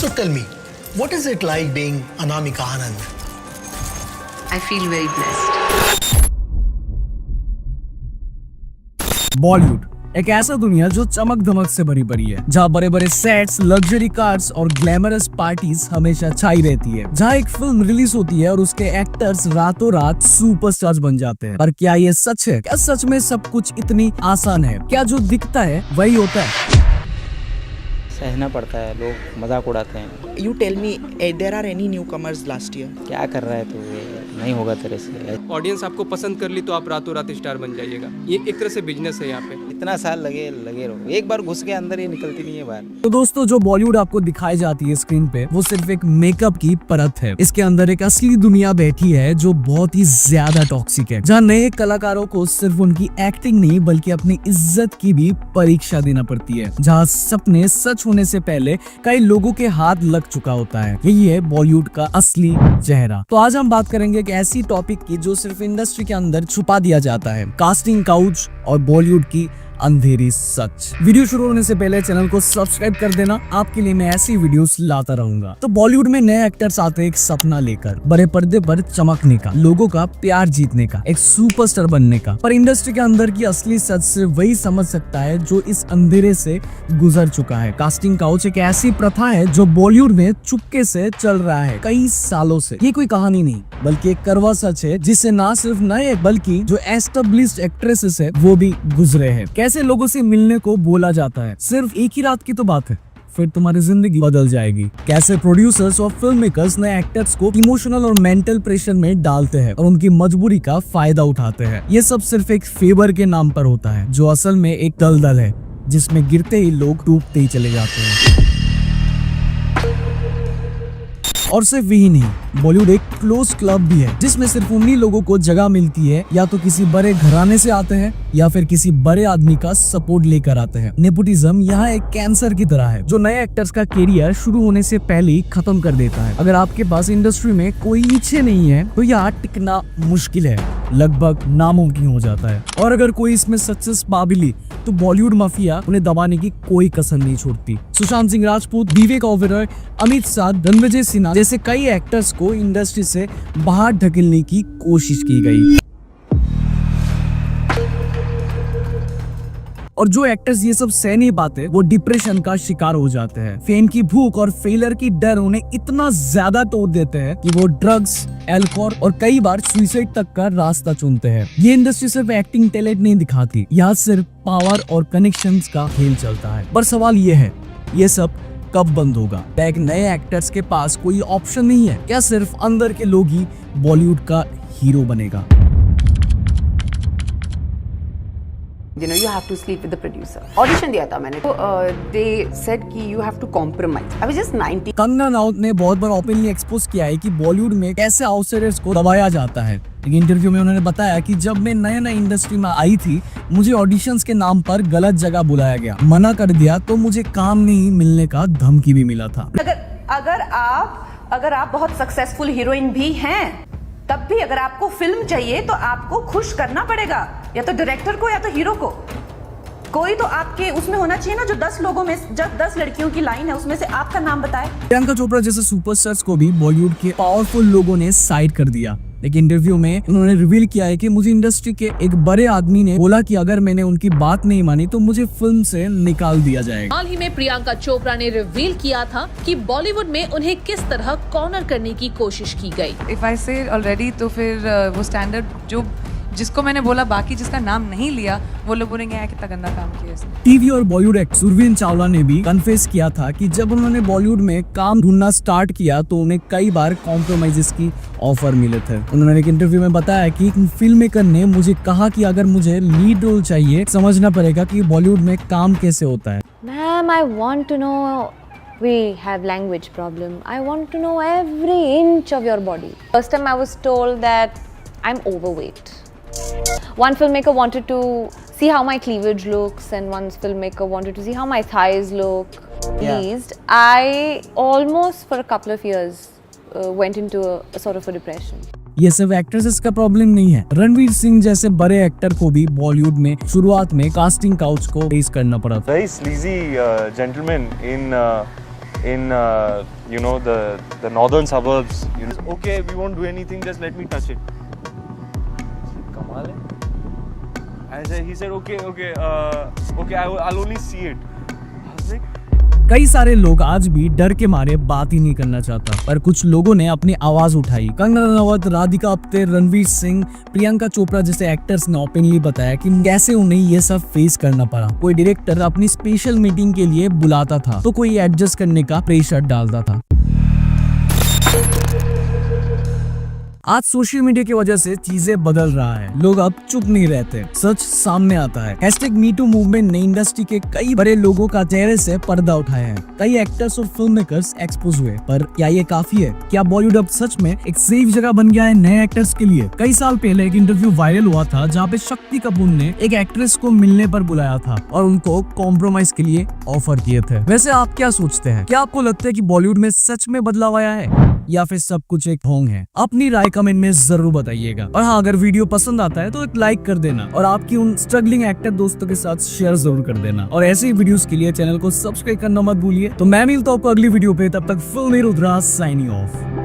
So tell me, what is it like being Anamika Anand? I feel very blessed. Bollywood एक ऐसा दुनिया जो चमक धमक से भरी पड़ी है, जहाँ बड़े बड़े सेट्स, लग्जरी कार्स और ग्लैमरस पार्टीज हमेशा छाई रहती है। जहाँ एक फिल्म रिलीज होती है और उसके एक्टर्स रातों रात सुपरस्टार्स बन जाते हैं। पर क्या ये सच है? क्या सच में सब कुछ इतनी आसान है? क्या जो दिखता है वही होता है? सहना पड़ता है, लोग मजाक उड़ाते हैं। You tell me, there are any newcomers last year? क्या कर रहा है तो ये नहीं होगा तेरे से। ऑडियंस आपको पसंद कर ली तो आप रातों रात स्टार बन जाइएगा। ये एक तरह से बिजनेस है यहाँ पे। इतना साल लगे रहो, एक बार घुस के अंदर ये निकलती नहीं है बाहर। तो दोस्तों, जो बॉलीवुड आपको दिखाई जाती है स्क्रीन पे, वो सिर्फ एक मेकअप की परत है। इसके अंदर एक असली दुनिया बैठी है जो बहुत ही ज्यादा टॉक्सिक है, जहाँ नए कलाकारों को सिर्फ उनकी एक्टिंग नहीं बल्कि अपनी इज्जत की भी परीक्षा देना पड़ती है, जहाँ सपने सच होने से पहले कई लोगों के हाथ लग चुका होता है। यही है बॉलीवुड का असली चेहरा। तो आज हम बात करेंगे एक ऐसी टॉपिक की जो सिर्फ इंडस्ट्री के अंदर छुपा दिया जाता है, कास्टिंग काउच और बॉलीवुड की अंधेरी सच। वीडियो शुरू होने से पहले चैनल को सब्सक्राइब कर देना, आपके लिए मैं ऐसी वीडियोस लाता रहूंगा। तो बॉलीवुड में नए एक्टर्स आते हैं एक सपना लेकर, बड़े पर्दे पर चमकने का, लोगों का प्यार जीतने का, एक सुपरस्टार बनने का। पर इंडस्ट्री के अंदर की असली सच सिर्फ वही समझ सकता है जो इस अंधेरे से गुजर चुका है। कास्टिंग काउच एक ऐसी प्रथा है जो बॉलीवुड में चुपके से चल रहा है कई सालों से। ये कोई कहानी नहीं बल्कि एक करवा सच है, जिससे ना सिर्फ नए बल्कि जो एस्टेब्लिश्ड एक्ट्रेसेस है वो भी गुजरे हैं। कैसे लोगों से मिलने को बोला जाता है, सिर्फ एक ही रात की तो बात है, फिर तुम्हारी जिंदगी बदल जाएगी। कैसे प्रोड्यूसर्स और फिल्म मेकर्स नए एक्टर्स को इमोशनल और मेंटल प्रेशर में डालते हैं और उनकी मजबूरी का फायदा उठाते हैं। ये सब सिर्फ एक फेवर के नाम पर होता है, जो असल में एक दलदल है जिसमें गिरते ही लोग डूबते ही चले जाते हैं। और सिर्फ यही नहीं, बॉलीवुड एक क्लोज क्लब भी है जिसमें सिर्फ उन्हीं लोगों को जगह मिलती है या तो किसी बड़े घराने से आते हैं या फिर किसी बड़े आदमी का सपोर्ट लेकर आते हैं। नेपोटिज्म यहाँ एक कैंसर की तरह है जो नए एक्टर्स का करियर शुरू होने से पहले ही खत्म कर देता है। अगर आपके पास इंडस्ट्री में कोई इच्छे नहीं है तो यहाँ टिकना मुश्किल है, लगभग नामुमकिन हो जाता है। और अगर कोई इसमें सक्सेस पा भी ली तो बॉलीवुड माफिया उन्हें दबाने की कोई कसर नहीं छोड़ती। सुशांत सिंह राजपूत, विवेक ओबेरॉय, अमित शाह, धनंजय सिन्हा जैसे कई एक्टर्स को इंडस्ट्री से बाहर ढकेलने की कोशिश की गई। और जो एक्टर्स ये सब सह नहीं पाते वो डिप्रेशन का शिकार हो जाते हैं। फेम की भूख और फेलियर की डर उन्हें इतना ज्यादा तोड़ देते हैं कि वो ड्रग्स, अल्कोहल और कई बार सुसाइड तक का रास्ता चुनते हैं। ये इंडस्ट्री सिर्फ एक्टिंग टैलेंट नहीं दिखाती, यहाँ सिर्फ पावर और कनेक्शंस का खेल चलता है। पर सवाल ये है, ये सब कब बंद होगा? क्या एक नए एक्टर्स के पास कोई ऑप्शन नहीं है? क्या सिर्फ अंदर के लोग ही बॉलीवुड का हीरो बनेगा? You know, you have to sleep with the producer. Audition दिया था मैंने, तो they said कि you have to compromise. I was just 19. Kangana Ranaut ने बहुत बार ओपनली एक्सपोज किया है कि बॉलीवुड में कैसे आउटसाइडर्स को दबाया जाता है। एक इंटरव्यू में उन्होंने बताया कि जब मैं नए इंडस्ट्री में आई थी, मुझे ऑडिशंस के नाम पर गलत जगह बुलाया गया, मना कर दिया तो मुझे काम नहीं मिलने का धमकी भी मिला था। अगर आप बहुत सक्सेसफुल हीरोइन भी हैं, तब भी अगर आपको फिल्म चाहिए तो आपको खुश करना पड़ेगा, या तो डायरेक्टर को या तो हीरो को। कोई तो आपके उसमें होना चाहिए ना, जो 10 लोगों में, जब 10 लड़कियों की लाइन है उसमें से आपका नाम बताए। प्रियंका चोपड़ा जैसे सुपरस्टार्स को भी बॉलीवुड के पावरफुल लोगों ने साइड कर दिया। एक इंटरव्यू में उन्होंने रिवील किया है कि मुझे इंडस्ट्री के एक बड़े आदमी ने बोला कि अगर मैंने उनकी बात नहीं मानी तो मुझे फिल्म से निकाल दिया जाएगा। हाल ही में प्रियंका चोपड़ा ने रिवील किया था कि बॉलीवुड में उन्हें किस तरह कॉर्नर करने की कोशिश की गई। इफ आई से ऑलरेडी तो फिर वो स्टैंडर्ड जो जिसको मैंने बोला, बाकी जिसका नाम नहीं लिया वो लोग बोलेंगे कितना गंदा काम किया इसने। टीवी और बॉलीवुड एक्टर सुरवीन चावला ने भी कन्फेस किया था कि जब उन्होंने बॉलीवुड में काम ढूंढना स्टार्ट किया तो उन्हें कई बार कॉम्प्रोमाइजेस की ऑफर मिले थे। उन्होंने एक इंटरव्यू में बताया कि फिल्म मेकर ने मुझे कहा कि अगर मुझे लीड रोल चाहिए, समझना पड़ेगा कि बॉलीवुड में काम कैसे होता है। Ma'am, I want to know we have language problem. I want to know every inch of your body. First time I was told that I'm overweight. One filmmaker wanted to see how my cleavage looks and one filmmaker wanted to see how my thighs look. Pleased. I almost for a couple of years went into a sort of a depression. ये सिर्फ actresses का problem नहीं है, रणवीर सिंह जैसे बड़े actor को भी बॉलीवुड में शुरुआत में कास्टिंग काउच को फेस करना पड़ा था। Very sleazy gentleman in the northern suburbs. Okay, we won't do anything. Just let me touch it. Kamal hai. He said, okay. I'll only see it. I was like. कई सारे लोग आज भी डर के मारे बात ही नहीं करना चाहता, पर कुछ लोगों ने अपनी आवाज उठाई। कंगना रनावत, राधिका आप्टे, रणवीर सिंह, प्रियंका चोपड़ा जैसे एक्टर्स ने ओपनली बताया कि कैसे उन्हें ये सब फेस करना पड़ा। कोई डायरेक्टर अपनी स्पेशल मीटिंग के लिए बुलाता था तो कोई एडजस्ट करने का प्रेशर डालता था। आज सोशल मीडिया की वजह से चीजें बदल रहा है, लोग अब चुप नहीं रहते, सच सामने आता है। #MeToo मूवमेंट ने इंडस्ट्री के कई बड़े लोगों का चेहरे से पर्दा उठाया है। कई एक्टर्स और फिल्म मेकर्स एक्सपोज हुए, पर क्या ये काफी है? क्या बॉलीवुड अब सच में एक सेफ जगह बन गया है नए एक्टर्स के लिए? कई साल पहले एक इंटरव्यू वायरल हुआ था जहाँ पे शक्ति कपूर ने एक एक्ट्रेस को मिलने पर बुलाया था और उनको कॉम्प्रोमाइज के लिए ऑफर किए थे। वैसे आप क्या सोचते हैं? क्या आपको लगता है कि बॉलीवुड में सच में बदलाव आया है या फिर सब कुछ एक ढोंग है? अपनी राय कमेंट में जरूर बताइएगा। और हाँ, अगर वीडियो पसंद आता है तो एक लाइक कर देना और आपकी उन स्ट्रगलिंग एक्टर दोस्तों के साथ शेयर जरूर कर देना। और ऐसे ही वीडियोस के लिए चैनल को सब्सक्राइब करना मत भूलिए। तो मैं मिलता हूँ आपको अगली वीडियो पे, तब तक फिल्मी रुद्रा साइनिंग ऑफ।